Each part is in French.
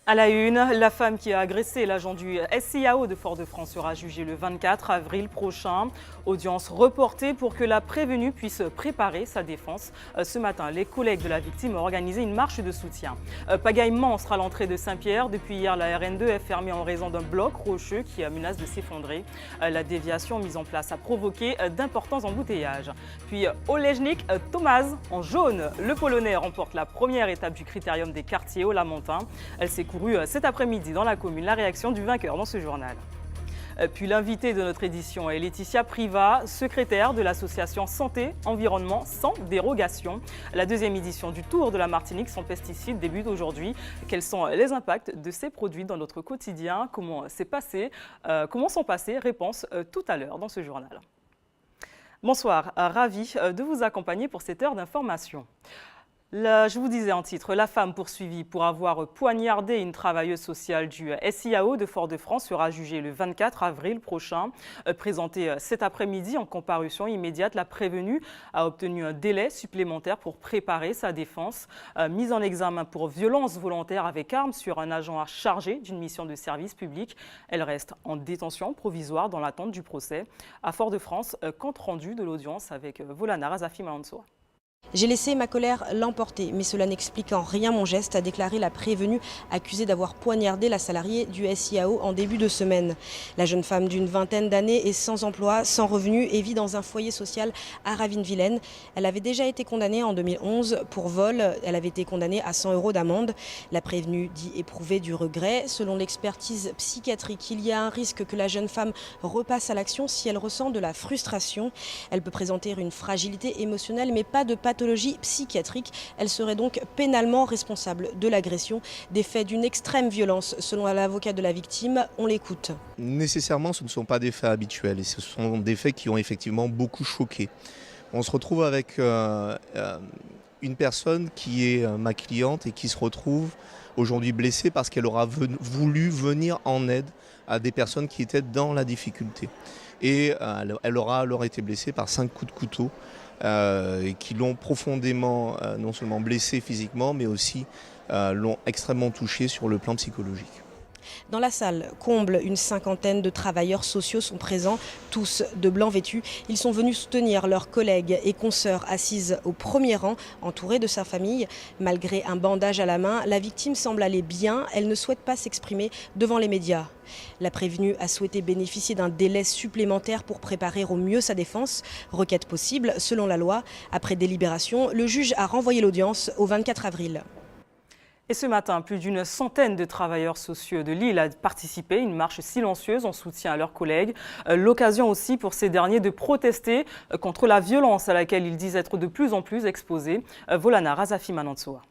À la une, la femme qui a agressé l'agent du SIAO de Fort-de-France sera jugée le 24 avril prochain. Audience reportée pour que la prévenue puisse préparer sa défense. Ce matin, les collègues de la victime ont organisé une marche de soutien. Pagaille monstre à l'entrée de Saint-Pierre. Depuis hier, la RN2 est fermée en raison d'un bloc rocheux qui menace de s'effondrer. La déviation mise en place a provoqué d'importants embouteillages. Puis Olejnik Tomaz en jaune. Le Polonais remporte la première étape du critérium des quartiers au Lamentin. Elle s'est courue cet après-midi dans la commune. La réaction du vainqueur dans ce journal. Puis l'invité de notre édition est Laetitia Priva, secrétaire de l'association Santé Environnement sans dérogation. La deuxième édition du Tour de la Martinique sans pesticides débute aujourd'hui. Quels sont les impacts de ces produits dans notre quotidien? Comment sont passées? Réponse tout à l'heure dans ce journal. Bonsoir, ravi de vous accompagner pour cette heure d'information. Je vous disais en titre, la femme poursuivie pour avoir poignardé une travailleuse sociale du SIAO de Fort-de-France sera jugée le 24 avril prochain. Présentée cet après-midi en comparution immédiate, la prévenue a obtenu un délai supplémentaire pour préparer sa défense. Mise en examen pour violence volontaire avec arme sur un agent chargé d'une mission de service public. Elle reste en détention provisoire dans l'attente du procès. À Fort-de-France, compte rendu de l'audience avec Volana Razafi Malansoa. J'ai laissé ma colère l'emporter, mais cela n'explique en rien mon geste, a déclaré la prévenue accusée d'avoir poignardé la salariée du SIAO en début de semaine. La jeune femme d'une vingtaine d'années est sans emploi, sans revenu et vit dans un foyer social à Ravin-Vilaine. Elle avait déjà été condamnée en 2011 pour vol. Elle avait été condamnée à 100 € d'amende. La prévenue dit éprouver du regret. Selon l'expertise psychiatrique, il y a un risque que la jeune femme repasse à l'action si elle ressent de la frustration. Elle peut présenter une fragilité émotionnelle, mais pas de pathologie psychiatrique. Elle serait donc pénalement responsable de l'agression, des faits d'une extrême violence, selon l'avocat de la victime. On l'écoute. Nécessairement, ce ne sont pas des faits habituels et ce sont des faits qui ont effectivement beaucoup choqué. On se retrouve avec une personne qui est ma cliente et qui se retrouve aujourd'hui blessée parce qu'elle aura voulu venir en aide à des personnes qui étaient dans la difficulté. Et elle aura alors été blessée par 5 coups de couteau qui l'ont profondément non seulement blessée physiquement, mais aussi l'ont extrêmement touchée sur le plan psychologique. Dans la salle, comble, une cinquantaine de travailleurs sociaux sont présents, tous de blanc vêtus. Ils sont venus soutenir leurs collègues et consoeurs assises au premier rang, entourées de sa famille. Malgré un bandage à la main, la victime semble aller bien. Elle ne souhaite pas s'exprimer devant les médias. La prévenue a souhaité bénéficier d'un délai supplémentaire pour préparer au mieux sa défense. Requête possible, selon la loi. Après délibération, le juge a renvoyé l'audience au 24 avril. Et ce matin, plus d'une centaine de travailleurs sociaux de Lille a participé à une marche silencieuse en soutien à leurs collègues. L'occasion aussi pour ces derniers de protester contre la violence à laquelle ils disent être de plus en plus exposés. Volana Razafi Manantsoa.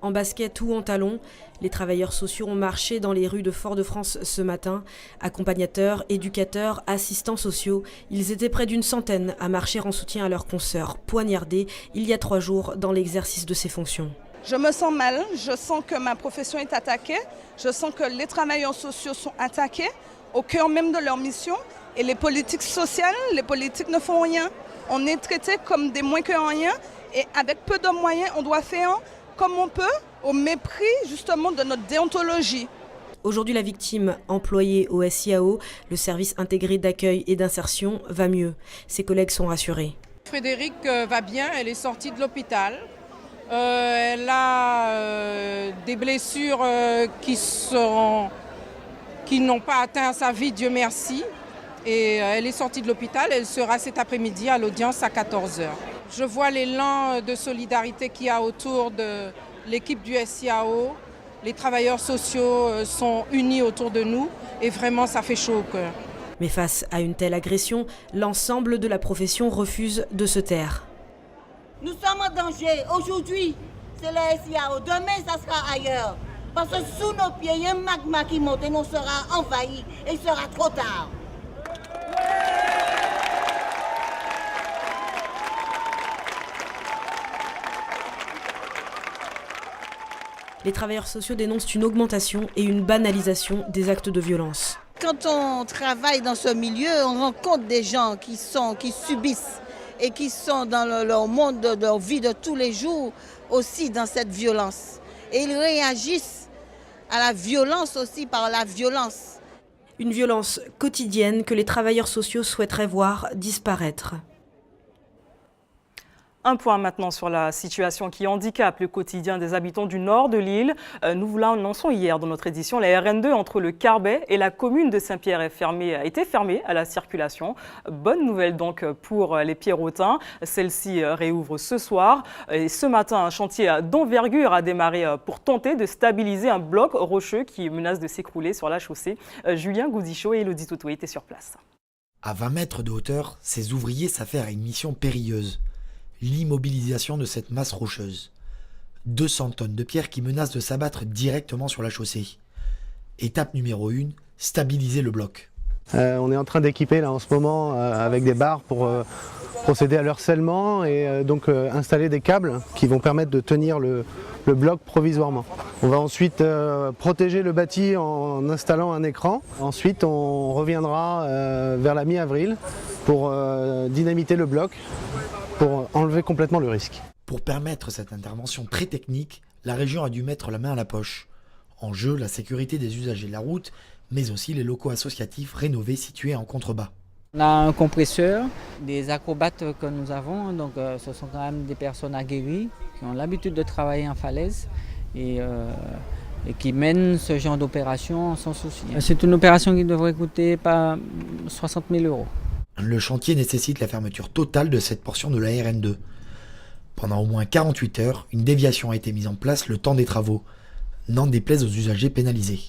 En basket ou en talons, les travailleurs sociaux ont marché dans les rues de Fort-de-France ce matin. Accompagnateurs, éducateurs, assistants sociaux, ils étaient près d'une centaine à marcher en soutien à leurs consoeurs poignardés il y a 3 jours dans l'exercice de ses fonctions. Je me sens mal, je sens que ma profession est attaquée, je sens que les travailleurs sociaux sont attaqués au cœur même de leur mission et les politiques sociales, les politiques ne font rien. On est traités comme des moins que rien et avec peu de moyens, on doit faire comme on peut au mépris justement de notre déontologie. Aujourd'hui, la victime, employée au SIAO, le service intégré d'accueil et d'insertion, va mieux. Ses collègues sont rassurés. Frédéric va bien, elle est sortie de l'hôpital. Elle a des blessures qui n'ont pas atteint sa vie, Dieu merci. Et elle est sortie de l'hôpital, elle sera cet après-midi à l'audience à 14 h. Je vois l'élan de solidarité qu'il y a autour de l'équipe du SIAO. Les travailleurs sociaux sont unis autour de nous et vraiment ça fait chaud au cœur. Mais face à une telle agression, l'ensemble de la profession refuse de se taire. Nous sommes en danger. Aujourd'hui, c'est le SIAO. Demain, ça sera ailleurs. Parce que sous nos pieds, il y a un magma qui monte et nous sera envahi et il sera trop tard. Les travailleurs sociaux dénoncent une augmentation et une banalisation des actes de violence. Quand on travaille dans ce milieu, on rencontre des gens qui subissent et qui sont dans leur monde, de leur vie de tous les jours, aussi dans cette violence. Et ils réagissent à la violence aussi par la violence. Une violence quotidienne que les travailleurs sociaux souhaiteraient voir disparaître. Un point maintenant sur la situation qui handicape le quotidien des habitants du nord de l'île. Nous vous l'annonçons hier dans notre édition. La RN2 entre le Carbet et la commune de Saint-Pierre a été fermée à la circulation. Bonne nouvelle donc pour les Pierrotins. Celle-ci réouvre ce soir. Et ce matin, un chantier d'envergure a démarré pour tenter de stabiliser un bloc rocheux qui menace de s'écrouler sur la chaussée. Julien Goudichaud et Elodie Toto étaient sur place. À 20 mètres de hauteur, ces ouvriers s'affairent à une mission périlleuse. L'immobilisation de cette masse rocheuse. 200 tonnes de pierre qui menacent de s'abattre directement sur la chaussée. Étape numéro 1, stabiliser le bloc. On est en train d'équiper là en ce moment avec des barres pour procéder à leur scellement et donc installer des câbles qui vont permettre de tenir le bloc provisoirement. On va ensuite protéger le bâti en installant un écran. Ensuite on reviendra vers la mi-avril pour dynamiter le bloc, pour enlever complètement le risque. Pour permettre cette intervention très technique, la région a dû mettre la main à la poche. En jeu, la sécurité des usagers de la route, mais aussi les locaux associatifs rénovés situés en contrebas. On a un compresseur, des acrobates que nous avons, donc ce sont quand même des personnes aguerries qui ont l'habitude de travailler en falaise et qui mènent ce genre d'opération sans souci. C'est une opération qui devrait coûter pas 60 000 €. Le chantier nécessite la fermeture totale de cette portion de la RN2. Pendant au moins 48 heures, une déviation a été mise en place le temps des travaux. N'en déplaise aux usagers pénalisés.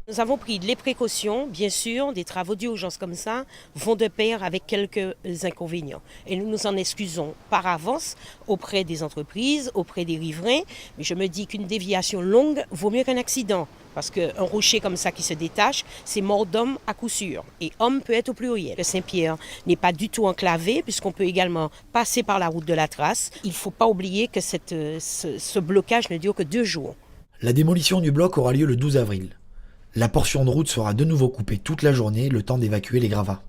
Nous avons pris les précautions, bien sûr, des travaux d'urgence comme ça vont de pair avec quelques inconvénients. Et nous nous en excusons par avance auprès des entreprises, auprès des riverains. Mais je me dis qu'une déviation longue vaut mieux qu'un accident. Parce qu'un rocher comme ça qui se détache, c'est mort d'homme à coup sûr. Et homme peut être au pluriel. Le Saint-Pierre n'est pas du tout enclavé puisqu'on peut également passer par la route de la Trace. Il ne faut pas oublier que ce blocage ne dure que 2 jours. La démolition du bloc aura lieu le 12 avril. La portion de route sera de nouveau coupée toute la journée, le temps d'évacuer les gravats.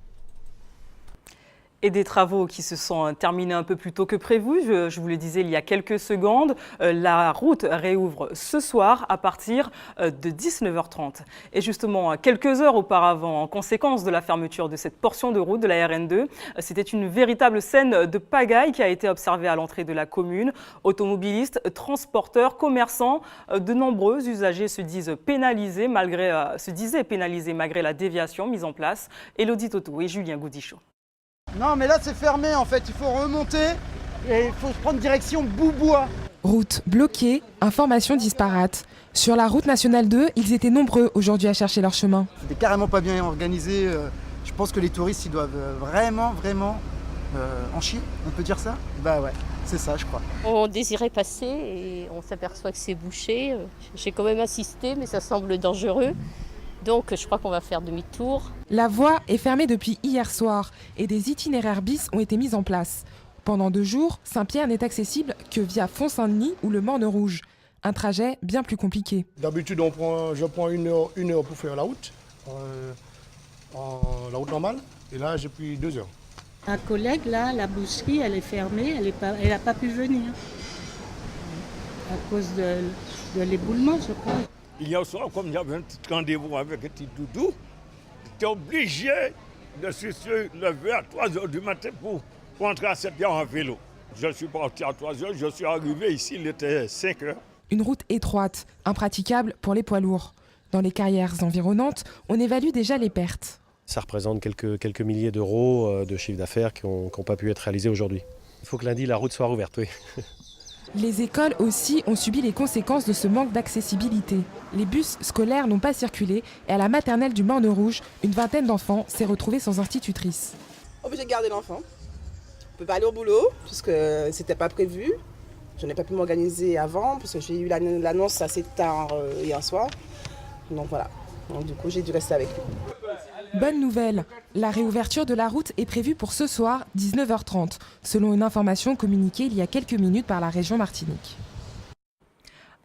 Et des travaux qui se sont terminés un peu plus tôt que prévu. Je vous le disais il y a quelques secondes. La route réouvre ce soir à partir de 19h30. Et justement, quelques heures auparavant, en conséquence de la fermeture de cette portion de route de la RN2, c'était une véritable scène de pagaille qui a été observée à l'entrée de la commune. Automobilistes, transporteurs, commerçants, de nombreux usagers se disaient pénalisés malgré la déviation mise en place. Elodie Toto et Julien Goudichaud. Non mais là c'est fermé en fait, il faut remonter et il faut se prendre direction Boubois. Route bloquée, informations disparates. Sur la route nationale 2, ils étaient nombreux aujourd'hui à chercher leur chemin. C'était carrément pas bien organisé, je pense que les touristes ils doivent vraiment en chier, on peut dire ça? Bah ouais, c'est ça je crois. On désirait passer et on s'aperçoit que c'est bouché. J'ai quand même assisté mais ça semble dangereux. Donc je crois qu'on va faire demi-tour. La voie est fermée depuis hier soir et des itinéraires bis ont été mis en place. Pendant 2 jours, Saint-Pierre n'est accessible que via Font-Saint-Denis ou le Morne-Rouge. Un trajet bien plus compliqué. D'habitude, je prends une heure pour faire la route, la route normale, et là j'ai pris 2 heures. Un collègue là, la boucherie, elle est fermée, elle n'a pas pu venir à cause de l'éboulement, je crois. Hier soir, comme j'avais un petit rendez-vous avec un petit doudou, j'étais obligé de se lever à 3 h du matin pour rentrer à Saint-Pierre en vélo. Je suis parti à 3 h, je suis arrivé ici, il était 5 h. Une route étroite, impraticable pour les poids lourds. Dans les carrières environnantes, on évalue déjà les pertes. Ça représente quelques milliers d'euros de chiffre d'affaires qui n'ont pas pu être réalisés aujourd'hui. Il faut que lundi, la route soit rouverte, oui. Les écoles aussi ont subi les conséquences de ce manque d'accessibilité. Les bus scolaires n'ont pas circulé et à la maternelle du Morne-Rouge, une vingtaine d'enfants s'est retrouvée sans institutrice. Obligée de garder l'enfant. Je ne peux pas aller au boulot puisque ce n'était pas prévu. Je n'ai pas pu m'organiser avant parce que j'ai eu l'annonce assez tard hier soir. Donc voilà, donc, du coup j'ai dû rester avec lui. Bonne nouvelle, la réouverture de la route est prévue pour ce soir, 19h30, selon une information communiquée il y a quelques minutes par la région Martinique.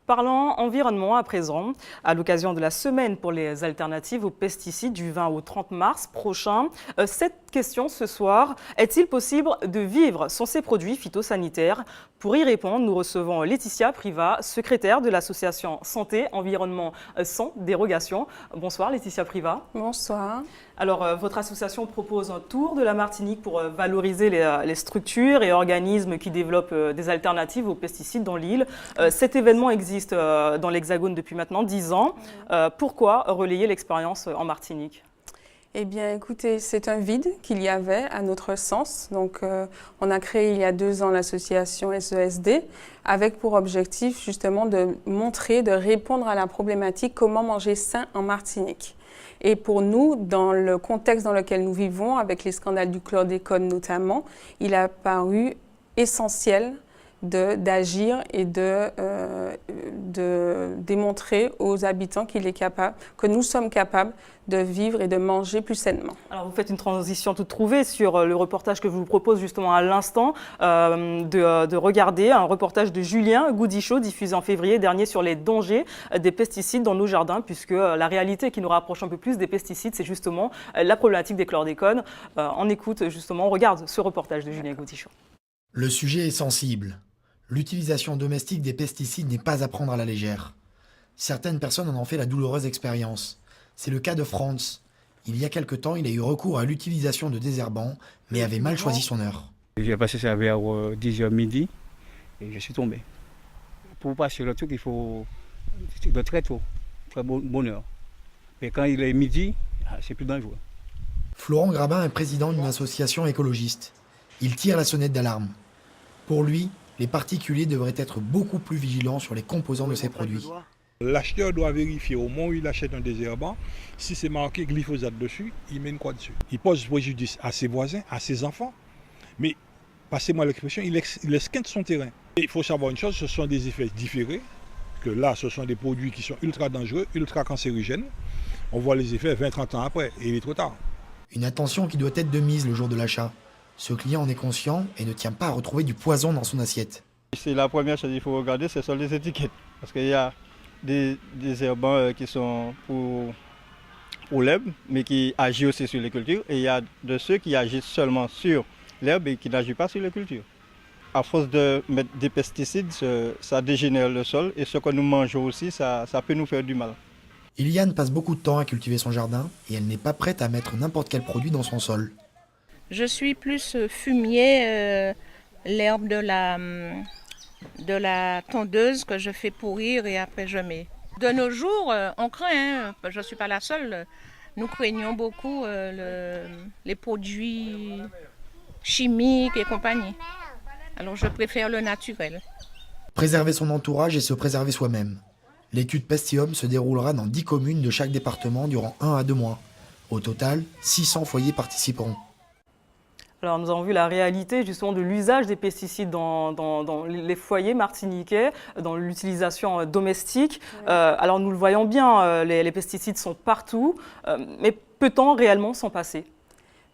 Parlons environnement à présent, à l'occasion de la semaine pour les alternatives aux pesticides du 20 au 30 mars prochain. Cette question ce soir, est-il possible de vivre sans ces produits phytosanitaires? Pour y répondre, nous recevons Laetitia Privat, secrétaire de l'association Santé Environnement sans dérogation. Bonsoir Laetitia Privat. Bonsoir. Alors, votre association propose un tour de la Martinique pour valoriser les structures et organismes qui développent des alternatives aux pesticides dans l'île. Cet événement existe dans l'Hexagone depuis maintenant 10 ans. Pourquoi relayer l'expérience en Martinique ? Eh bien, écoutez, c'est un vide qu'il y avait à notre sens. Donc, on a créé il y a 2 ans l'association SESD avec pour objectif justement de montrer, de répondre à la problématique comment manger sain en Martinique. Et pour nous, dans le contexte dans lequel nous vivons, avec les scandales du chlordécone notamment, il a paru essentiel d'agir et de démontrer aux habitants que nous sommes capables de vivre et de manger plus sainement. Alors vous faites une transition toute trouvée sur le reportage que je vous propose justement à l'instant de regarder un reportage de Julien Goudichaud diffusé en février dernier sur les dangers des pesticides dans nos jardins, puisque la réalité qui nous rapproche un peu plus des pesticides, c'est justement la problématique des chlordécones. On écoute justement, on regarde ce reportage de Julien Goudichaud. Le sujet est sensible. L'utilisation domestique des pesticides n'est pas à prendre à la légère. Certaines personnes en ont fait la douloureuse expérience. C'est le cas de Franz. Il y a quelque temps, il a eu recours à l'utilisation de désherbants, mais avait mal choisi son heure. J'ai passé ça vers 10h midi et je suis tombé. Pour passer le truc, il faut de très tôt, très bonne heure. Mais quand il est midi, c'est plus dangereux. Florent Grabin est président d'une association écologiste. Il tire la sonnette d'alarme. Pour lui, les particuliers devraient être beaucoup plus vigilants sur les composants de ces produits. L'acheteur doit vérifier au moment où il achète un désherbant, si c'est marqué glyphosate dessus, il met une croix dessus. Il pose préjudice à ses voisins, à ses enfants, mais, passez-moi l'expression, il esquinte son terrain. Et il faut savoir une chose, ce sont des effets différés, que là, ce sont des produits qui sont ultra dangereux, ultra cancérigènes. On voit les effets 20-30 ans après, et il est trop tard. Une attention qui doit être de mise le jour de l'achat. Ce client en est conscient et ne tient pas à retrouver du poison dans son assiette. C'est la première chose qu'il faut regarder, ce sont les étiquettes. Parce qu'il y a des désherbants qui sont pour l'herbe, mais qui agissent aussi sur les cultures. Et il y a de ceux qui agissent seulement sur l'herbe et qui n'agissent pas sur les cultures. À force de mettre des pesticides, ça dégénère le sol. Et ce que nous mangeons aussi, ça peut nous faire du mal. Iliane passe beaucoup de temps à cultiver son jardin et elle n'est pas prête à mettre n'importe quel produit dans son sol. Je suis plus fumier, l'herbe de la tondeuse que je fais pourrir et après je mets. De nos jours, on craint, je ne suis pas la seule, nous craignons beaucoup les produits chimiques et compagnie. Alors je préfère le naturel. Préserver son entourage et se préserver soi-même. L'étude Pestium se déroulera dans 10 communes de chaque département durant 1 à 2 mois. Au total, 600 foyers participeront. Alors nous avons vu la réalité justement de l'usage des pesticides dans les foyers martiniquais, dans l'utilisation domestique. Alors nous le voyons bien, les pesticides sont partout, mais peut-on réellement s'en passer ?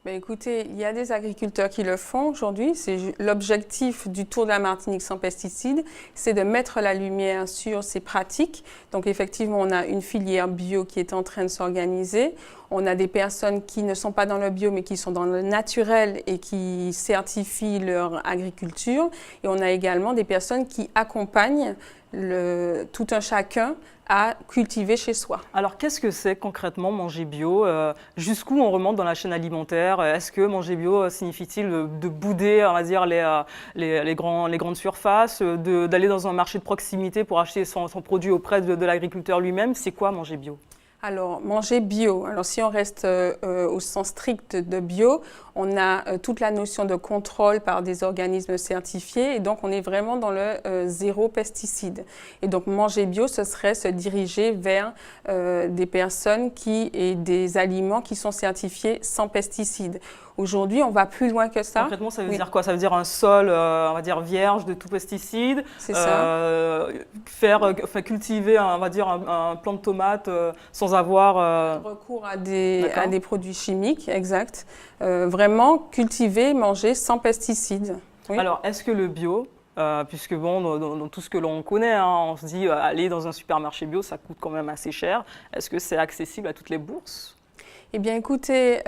Ben écoutez, il y a des agriculteurs qui le font aujourd'hui. C'est l'objectif du Tour de la Martinique sans pesticides, c'est de mettre la lumière sur ces pratiques. Donc effectivement, on a une filière bio qui est en train de s'organiser. On a des personnes qui ne sont pas dans le bio, mais qui sont dans le naturel et qui certifient leur agriculture. Et on a également des personnes qui accompagnent tout un chacun à cultiver chez soi. Alors qu'est-ce que c'est concrètement manger bio ? Jusqu'où on remonte dans la chaîne alimentaire ? Est-ce que manger bio signifie-t-il de bouder, on va dire, les grandes surfaces, d'aller dans un marché de proximité pour acheter son produit auprès de l'agriculteur lui-même ? C'est quoi manger bio ? Alors, manger bio. Alors, si on reste au sens strict de bio, on a toute la notion de contrôle par des organismes certifiés et donc on est vraiment dans le zéro pesticide. Et donc, manger bio, ce serait se diriger vers des personnes et des aliments qui sont certifiés sans pesticides. Aujourd'hui, on va plus loin que ça. Concrètement, ça veut dire quoi ? Ça veut dire un sol, on va dire, vierge de tout pesticide. C'est ça. Cultiver, on va dire, un plant de tomate sans avoir... recours à des produits chimiques, exact. Vraiment cultiver, manger sans pesticides. Oui. Alors, est-ce que le bio puisque bon, dans tout ce que l'on connaît, hein, on se dit aller dans un supermarché bio, ça coûte quand même assez cher. Est-ce que c'est accessible à toutes les bourses ? Eh bien, écoutez,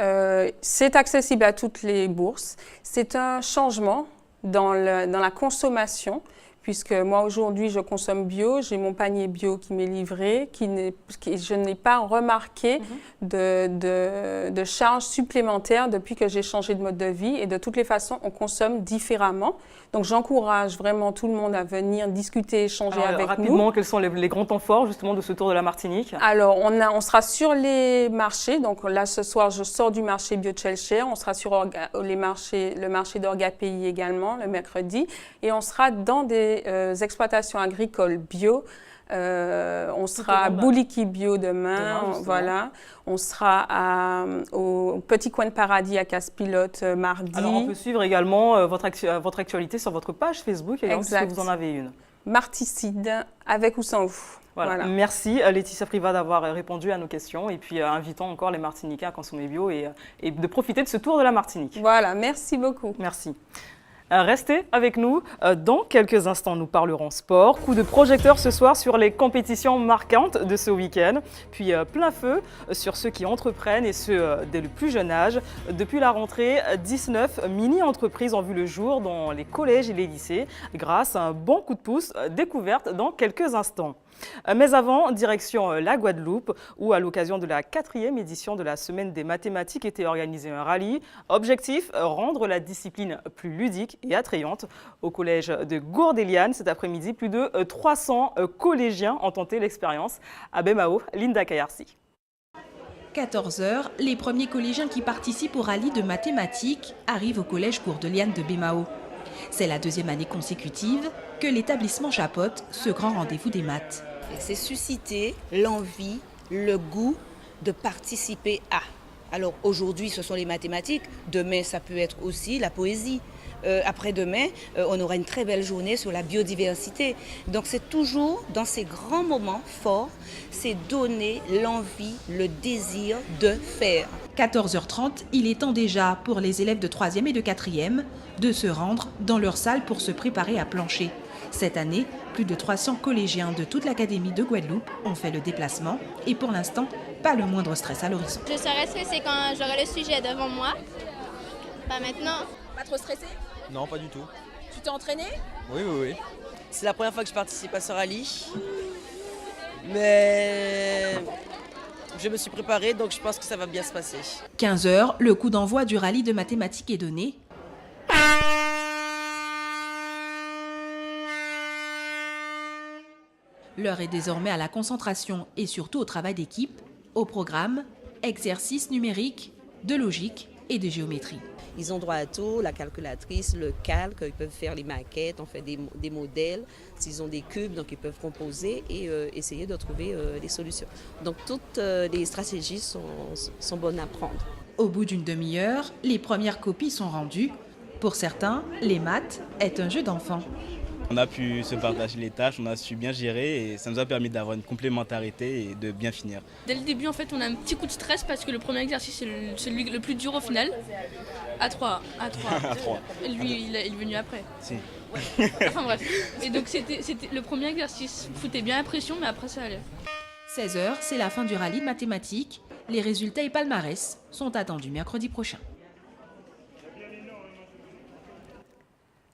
c'est accessible à toutes les bourses. C'est un changement dans la consommation, puisque moi, aujourd'hui, je consomme bio. J'ai mon panier bio qui m'est livré, je n'ai pas remarqué de charges supplémentaires depuis que j'ai changé de mode de vie. Et de toutes les façons, on consomme différemment. Donc, j'encourage vraiment tout le monde à venir discuter, échanger avec nous. Rapidement, quels sont les grands temps forts, justement, de ce tour de la Martinique ? Alors, on sera sur les marchés. Donc là, ce soir, je sors du marché bio de Chelcher. On sera sur le marché d'Orga-Pays également, le mercredi. Et on sera dans des exploitations agricoles bio. On sera à Bouliki Bio demain, voilà. On sera au Petit Coin de Paradis à Casse-Pilote mardi. Alors on peut suivre également votre actualité sur votre page Facebook, exact. Puisque vous en avez une. Marticide, avec ou sans vous. Voilà. Merci Laetitia Privat d'avoir répondu à nos questions et puis invitons encore les Martiniquais à consommer bio et de profiter de ce tour de la Martinique. Voilà, merci beaucoup. Merci. Restez avec nous. Dans quelques instants, nous parlerons sport. Coup de projecteur ce soir sur les compétitions marquantes de ce week-end. Puis plein feu sur ceux qui entreprennent et ceux dès le plus jeune âge. Depuis la rentrée, 19 mini-entreprises ont vu le jour dans les collèges et les lycées grâce à un bon coup de pouce découverte dans quelques instants. Mais avant, direction la Guadeloupe, où à l'occasion de la 4e édition de la Semaine des mathématiques était organisé un rallye. Objectif, rendre la discipline plus ludique et attrayante. Au collège de Gourdeliane, cet après-midi, plus de 300 collégiens ont tenté l'expérience. À Bemao, Linda Kayarsi. 14h, les premiers collégiens qui participent au rallye de mathématiques arrivent au collège Gourdeliane de Bemao. C'est la 2e année consécutive que l'établissement chapeaute ce grand rendez-vous des maths. C'est susciter l'envie, le goût de participer à. Alors aujourd'hui, ce sont les mathématiques. Demain, ça peut être aussi la poésie. Après-demain, on aura une très belle journée sur la biodiversité. Donc c'est toujours dans ces grands moments forts, c'est donner l'envie, le désir de faire. 14h30, il est temps déjà pour les élèves de 3e et de 4e de se rendre dans leur salle pour se préparer à plancher. Cette année, plus de 300 collégiens de toute l'Académie de Guadeloupe ont fait le déplacement et pour l'instant, pas le moindre stress à l'horizon. Je serai stressée quand j'aurai le sujet devant moi. Pas maintenant. Pas trop stressé? Non, pas du tout. Tu t'es entraîné? Oui. C'est la première fois que je participe à ce rallye. Mais je me suis préparée, donc je pense que ça va bien se passer. 15h, le coup d'envoi du rallye de mathématiques est donné. L'heure est désormais à la concentration et surtout au travail d'équipe. Au programme, exercices numériques, de logique et de géométrie. Ils ont droit à tout, la calculatrice, le calque, ils peuvent faire les maquettes, on fait des modèles. S'ils ont des cubes, donc ils peuvent composer et essayer de trouver des solutions. Donc toutes les stratégies sont bonnes à prendre. Au bout d'une demi-heure, les premières copies sont rendues. Pour certains, les maths est un jeu d'enfant. On a pu se partager les tâches, on a su bien gérer et ça nous a permis d'avoir une complémentarité et de bien finir. Dès le début, en fait, on a un petit coup de stress parce que le premier exercice, c'est celui le plus dur au final. À 3. À 3. Et lui, il est venu après. Si. Enfin bref. Et donc, c'était le premier exercice foutait bien la pression, mais après, ça allait. 16h, c'est la fin du rallye de mathématiques. Les résultats et palmarès sont attendus mercredi prochain.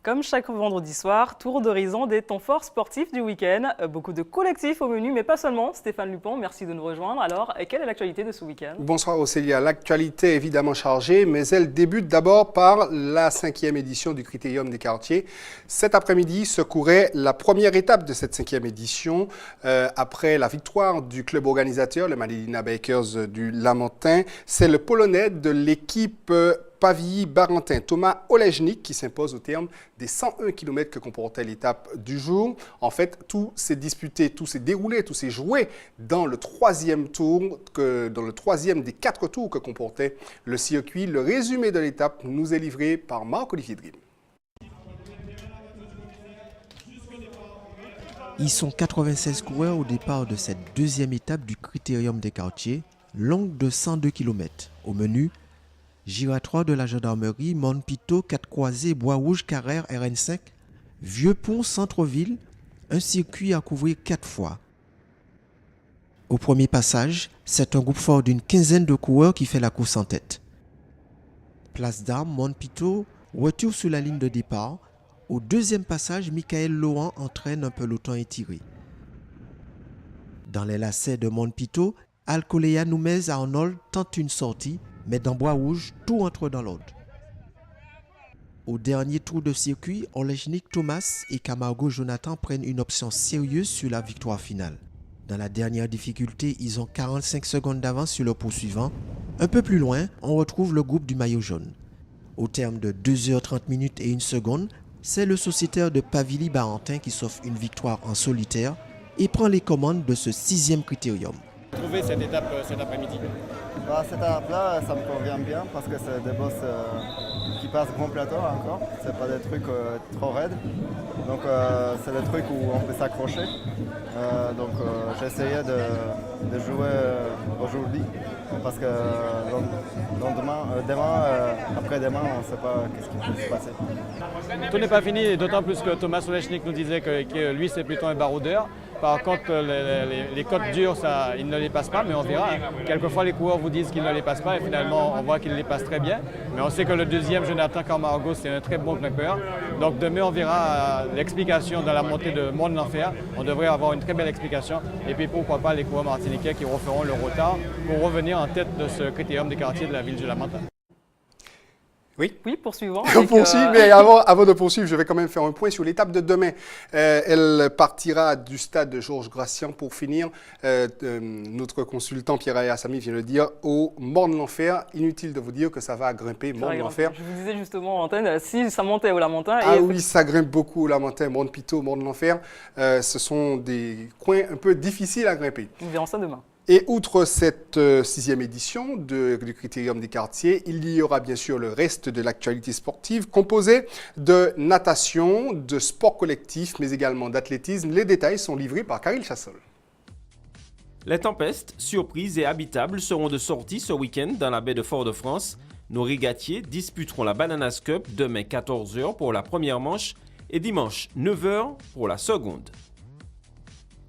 Comme chaque vendredi soir, tour d'horizon des temps forts sportifs du week-end. Beaucoup de collectifs au menu, mais pas seulement. Stéphane Lupon, merci de nous rejoindre. Alors, quelle est l'actualité de ce week-end? Bonsoir Océlia. L'actualité est évidemment chargée, mais elle débute d'abord par la 5e édition du Critérium des quartiers. Cet après-midi se courait la première étape de cette 5e édition. Après la victoire du club organisateur, le Madelina Bakers du Lamentin, c'est le Polonais de l'équipe Pavilly-Barentin, Thomas Olejnik, qui s'impose au terme des 101 km que comportait l'étape du jour. En fait, tout s'est disputé, tout s'est déroulé, tout s'est joué dans le 3e tour, dans le 3e des 4 tours que comportait le circuit. Le résumé de l'étape nous est livré par Marc-Olivier Dream. Ils sont 96 coureurs au départ de cette 2e étape du Critérium des quartiers, longue de 102 km. Au menu, giratoire de la gendarmerie, Montpito, 4 croisés, Bois-Rouge, Carrère, RN5, Vieux-Pont Centre-Ville, un circuit à couvrir 4 fois. Au premier passage, c'est un groupe fort d'une quinzaine de coureurs qui fait la course en tête. Place d'Armes, Mont-Pitot, retour sur la ligne de départ. Au deuxième passage, Michael Laurent entraîne un peloton étiré. Dans les lacets de Mont-Pitot, Alcolea Noumez Arnold tente une sortie, mais dans Bois-Rouge, tout entre dans l'ordre. Au dernier tour de circuit, Olejnik Thomas et Camargo Jonathan prennent une option sérieuse sur la victoire finale. Dans la dernière difficulté, ils ont 45 secondes d'avance sur le poursuivant. Un peu plus loin, on retrouve le groupe du maillot jaune. Au terme de 2h30 minutes et 1 seconde, c'est le sociétaire de Pavili Barentin qui s'offre une victoire en solitaire et prend les commandes de ce 6e critérium. Trouver cette étape cet après-midi? Cette étape-là, ça me convient bien parce que c'est des bosses qui passent complètement encore. C'est pas des trucs trop raides. Donc c'est des trucs où on peut s'accrocher. Donc j'ai essayé de jouer aujourd'hui parce que demain, après-demain, on ne sait pas ce qui peut se passer. Tout n'est pas fini, d'autant plus que Thomas Olejnik nous disait que lui c'est plutôt un baroudeur. Par contre, les côtes dures, il ne les passe pas, mais on verra. Quelquefois, les coureurs vous disent qu'ils ne les passent pas et finalement, on voit qu'ils les passent très bien. Mais on sait que le deuxième, Jonathan Camargo, c'est un très bon grimpeur. Donc demain, on verra l'explication dans la montée de Mont de l'Enfer. On devrait avoir une très belle explication. Et puis pourquoi pas les coureurs martiniquais qui referont le retard pour revenir en tête de ce critérium des quartiers de la ville de Lamentin. Oui, poursuivons. On poursuit, mais avant de poursuivre, je vais quand même faire un point sur l'étape de demain. Elle partira du stade de Georges Gracian pour finir. Notre consultant Pierre Assami vient de dire au Mont de l'Enfer. Inutile de vous dire que ça va grimper Mont de l'Enfer. Je vous disais justement en antenne, si ça montait au Lamentin. Oui, ça grimpe beaucoup au Lamentin, Mont-Pitot, Mont de l'Enfer. Ce sont des coins un peu difficiles à grimper. Nous verrons ça demain. Et outre cette 6e édition du Critérium des quartiers, il y aura bien sûr le reste de l'actualité sportive composée de natation, de sport collectif, mais également d'athlétisme. Les détails sont livrés par Karil Chassol. Les tempestes, surprises et habitables seront de sortie ce week-end dans la baie de Fort-de-France. Nos régatiers disputeront la Bananas Cup demain 14h pour la première manche et dimanche 9h pour la seconde.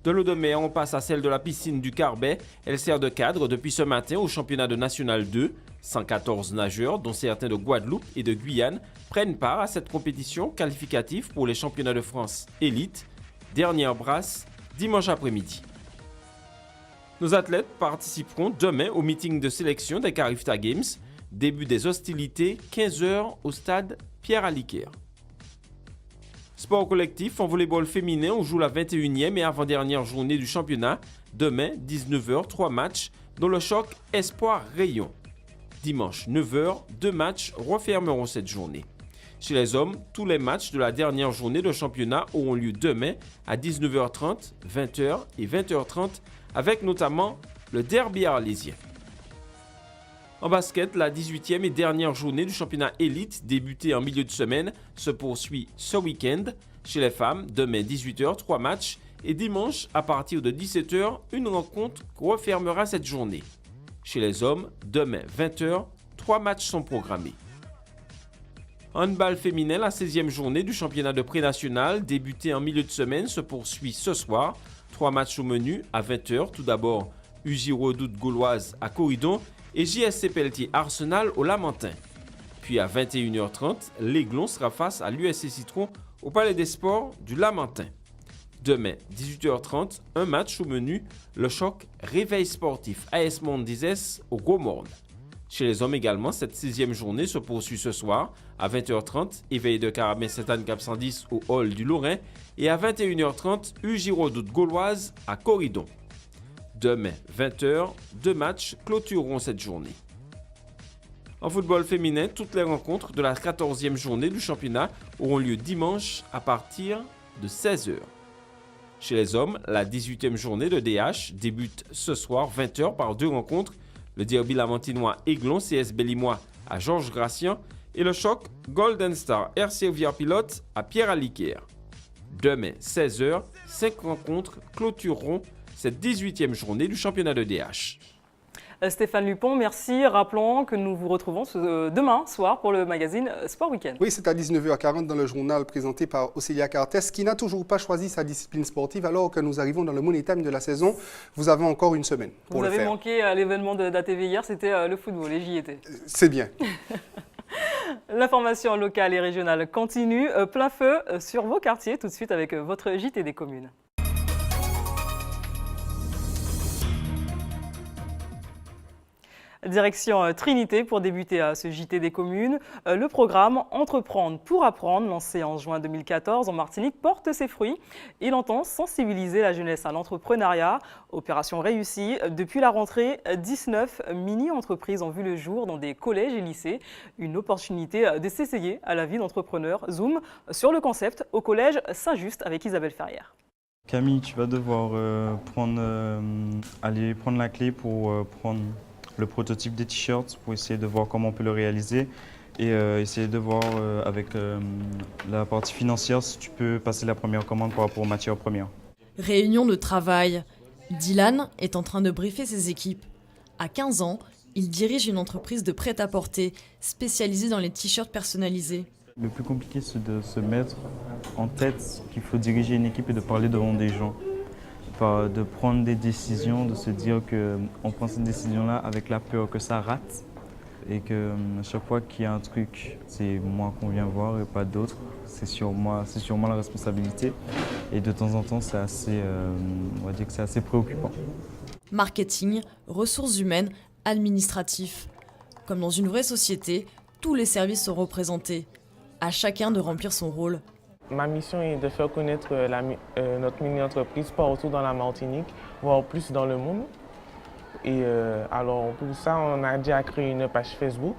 De l'eau de mer, on passe à celle de la piscine du Carbet. Elle sert de cadre depuis ce matin au championnat de National 2. 114 nageurs, dont certains de Guadeloupe et de Guyane, prennent part à cette compétition qualificative pour les championnats de France élite. Dernière brasse, dimanche après-midi. Nos athlètes participeront demain au meeting de sélection des Carifta Games. Début des hostilités, 15h au stade Pierre-Aliquer. Sport collectif en volleyball féminin, on joue la 21e et avant-dernière journée du championnat. Demain, 19h, 3 matchs, dont le choc Espoir-Rayon. Dimanche, 9h, 2 matchs refermeront cette journée. Chez les hommes, tous les matchs de la dernière journée de championnat auront lieu demain à 19h30, 20h et 20h30, avec notamment le derby arlésien. En basket, la 18e et dernière journée du championnat élite, débutée en milieu de semaine, se poursuit ce week-end. Chez les femmes, demain 18h, 3 matchs et dimanche, à partir de 17h, une rencontre refermera cette journée. Chez les hommes, demain 20h, 3 matchs sont programmés. Handball féminin, la 16e journée du championnat de pré-national, débutée en milieu de semaine, se poursuit ce soir. 3 matchs au menu à 20h, tout d'abord UJ Redoute Gauloise à Corridon et JSC Pelletier Arsenal au Lamentin. Puis à 21h30, l'Aiglon sera face à l'USC Citron au Palais des Sports du Lamentin. Demain, 18h30, un match au menu, le choc Réveil sportif AS Mondizes au Gros-Morne. Chez les hommes également, cette 6e journée se poursuit ce soir. À 20h30, éveil de Carabin Sainte-Anne Cap 110 au Hall du Lorrain. Et à 21h30, UJ Redoute Gauloise à Corridon. Demain, 20h, 2 matchs clôtureront cette journée. En football féminin, toutes les rencontres de la 14e journée du championnat auront lieu dimanche à partir de 16h. Chez les hommes, la 18e journée de DH débute ce soir 20h par 2 rencontres. Le derby lamantinois Aiglon CS Bellimois à Georges Gracian et le choc Golden Star RC Via Pilote à Pierre-Aliquer. Demain, 16h, 5 rencontres clôtureront cette 18e journée du championnat de DH. Stéphane Lupon, merci. Rappelons que nous vous retrouvons demain soir pour le magazine Sport Week-end. Oui, c'est à 19h40 dans le journal présenté par Océlia Cartes, qui n'a toujours pas choisi sa discipline sportive alors que nous arrivons dans le Money Time de la saison. Vous avez encore une semaine pour le faire. Vous avez manqué à l'événement d'ATV hier, c'était le football et j'y étais. C'est bien. L'information locale et régionale continue. Plein feu sur vos quartiers, tout de suite avec votre JT des communes. Direction Trinité pour débuter ce JT des communes. Le programme Entreprendre pour apprendre, lancé en juin 2014 en Martinique, porte ses fruits. Il entend sensibiliser la jeunesse à l'entrepreneuriat. Opération réussie. Depuis la rentrée, 19 mini-entreprises ont vu le jour dans des collèges et lycées. Une opportunité de s'essayer à la vie d'entrepreneur. Zoom sur le concept au collège Saint-Just avec Isabelle Ferrière. Camille, tu vas devoir aller prendre la clé pour prendre le prototype des t-shirts pour essayer de voir comment on peut le réaliser et essayer de voir avec la partie financière si tu peux passer la première commande par rapport aux matières premières. Réunion de travail. Dylan est en train de briefer ses équipes. À 15 ans, il dirige une entreprise de prêt-à-porter spécialisée dans les t-shirts personnalisés. Le plus compliqué, c'est de se mettre en tête qu'il faut diriger une équipe et de parler devant des gens. De prendre des décisions, de se dire qu'on prend cette décision-là avec la peur que ça rate et que chaque fois qu'il y a un truc, c'est moi qu'on vient voir et pas d'autres. C'est sur moi la responsabilité et de temps en temps, c'est assez, on va dire que c'est assez préoccupant. Marketing, ressources humaines, administratif. Comme dans une vraie société, tous les services sont représentés. À chacun de remplir son rôle. Ma mission est de faire connaître notre mini-entreprise partout dans la Martinique, voire plus dans le monde. Et alors pour ça, on a déjà créé une page Facebook,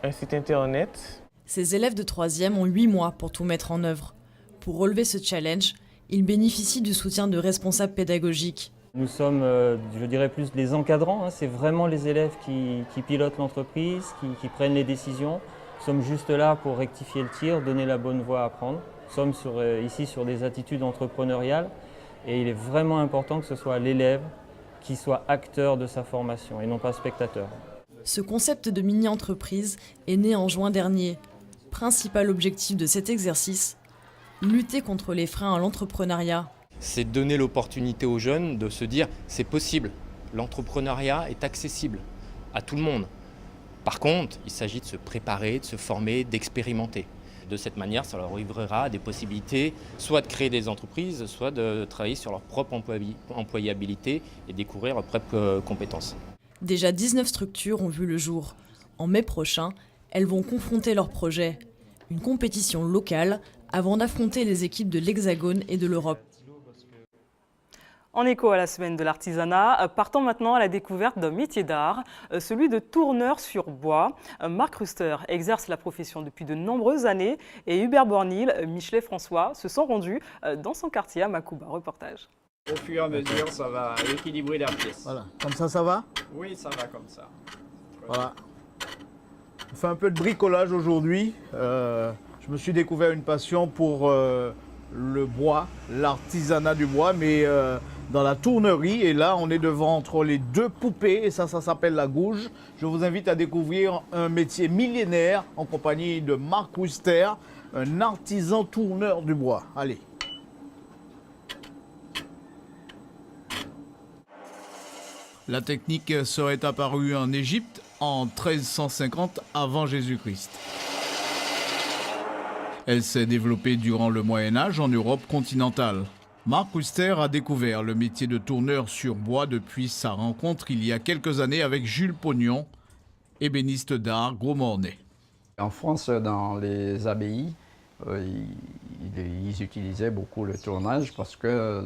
un site internet. Ces élèves de 3e ont 8 mois pour tout mettre en œuvre. Pour relever ce challenge, ils bénéficient du soutien de responsables pédagogiques. Nous sommes, je dirais plus les encadrants, hein. C'est vraiment les élèves qui pilotent l'entreprise, qui prennent les décisions. Nous sommes juste là pour rectifier le tir, donner la bonne voie à prendre. Nous sommes ici sur des attitudes entrepreneuriales et il est vraiment important que ce soit l'élève qui soit acteur de sa formation et non pas spectateur. Ce concept de mini-entreprise est né en juin dernier. Principal objectif de cet exercice, lutter contre les freins à l'entrepreneuriat. C'est donner l'opportunité aux jeunes de se dire c'est possible, l'entrepreneuriat est accessible à tout le monde. Par contre, il s'agit de se préparer, de se former, d'expérimenter. De cette manière, ça leur ouvrira des possibilités soit de créer des entreprises, soit de travailler sur leur propre employabilité et découvrir leurs propres compétences. Déjà 19 structures ont vu le jour. En mai prochain, elles vont confronter leurs projets. Une compétition locale avant d'affronter les équipes de l'Hexagone et de l'Europe. En écho à la semaine de l'artisanat, partons maintenant à la découverte d'un métier d'art, celui de tourneur sur bois. Marc Ruster exerce la profession depuis de nombreuses années et Hubert Bornil, Michelet François se sont rendus dans son quartier à Macouba. Reportage. Au fur et à mesure, ça va équilibrer la pièce. Voilà, comme ça va? Oui, ça va comme ça. Voilà. On fait un peu de bricolage aujourd'hui. Je me suis découvert une passion pour le bois, l'artisanat du bois, mais dans la tournerie. Et là, on est devant entre les deux poupées, et ça s'appelle la gouge. Je vous invite à découvrir un métier millénaire en compagnie de Marc Ruster, un artisan tourneur du bois. Allez. La technique serait apparue en Égypte en 1350 avant Jésus-Christ. Elle s'est développée durant le Moyen-Âge en Europe continentale. Marc Ruster a découvert le métier de tourneur sur bois depuis sa rencontre il y a quelques années avec Jules Pognon, ébéniste d'art Gros-Mornay. En France, dans les abbayes, ils utilisaient beaucoup le tournage parce que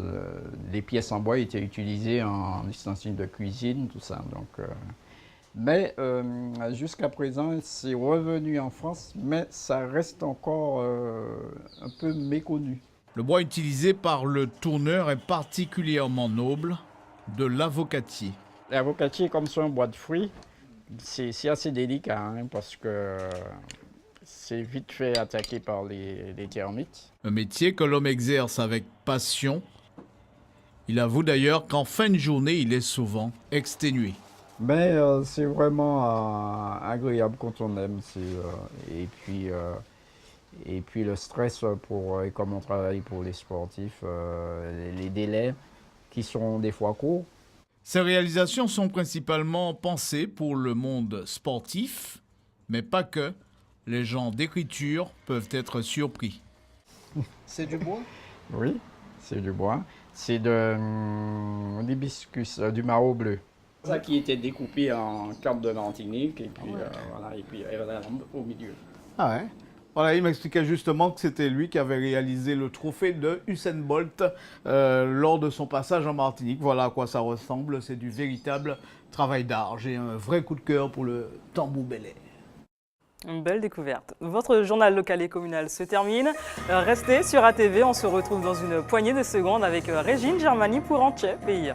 les pièces en bois étaient utilisées en ustensiles de cuisine, tout ça. Mais jusqu'à présent, c'est revenu en France, mais ça reste encore un peu méconnu. Le bois utilisé par le tourneur est particulièrement noble, de l'avocatier. L'avocatier, comme c'est un bois de fruits, c'est assez délicat hein, parce que c'est vite fait attaquer par les termites. Un métier que l'homme exerce avec passion. Il avoue d'ailleurs qu'en fin de journée, il est souvent exténué. Mais c'est vraiment agréable quand on aime. Et puis le stress, et comme on travaille pour les sportifs, les délais qui sont des fois courts. Ces réalisations sont principalement pensées pour le monde sportif, mais pas que. Les gens d'écriture peuvent être surpris. C'est du bois? Oui, c'est du bois. C'est de l'hibiscus, du maraud bleu. Ça qui était découpé en carte de Martinique et puis voilà, et puis au milieu. Ah ouais. Voilà, il m'expliquait justement que c'était lui qui avait réalisé le trophée de Usain Bolt lors de son passage en Martinique. Voilà à quoi ça ressemble, c'est du véritable travail d'art. J'ai un vrai coup de cœur pour le tambour belay. Une belle découverte. Votre journal local et communal se termine. Restez sur ATV, on se retrouve dans une poignée de secondes avec Régine Germani pour Antje Pays.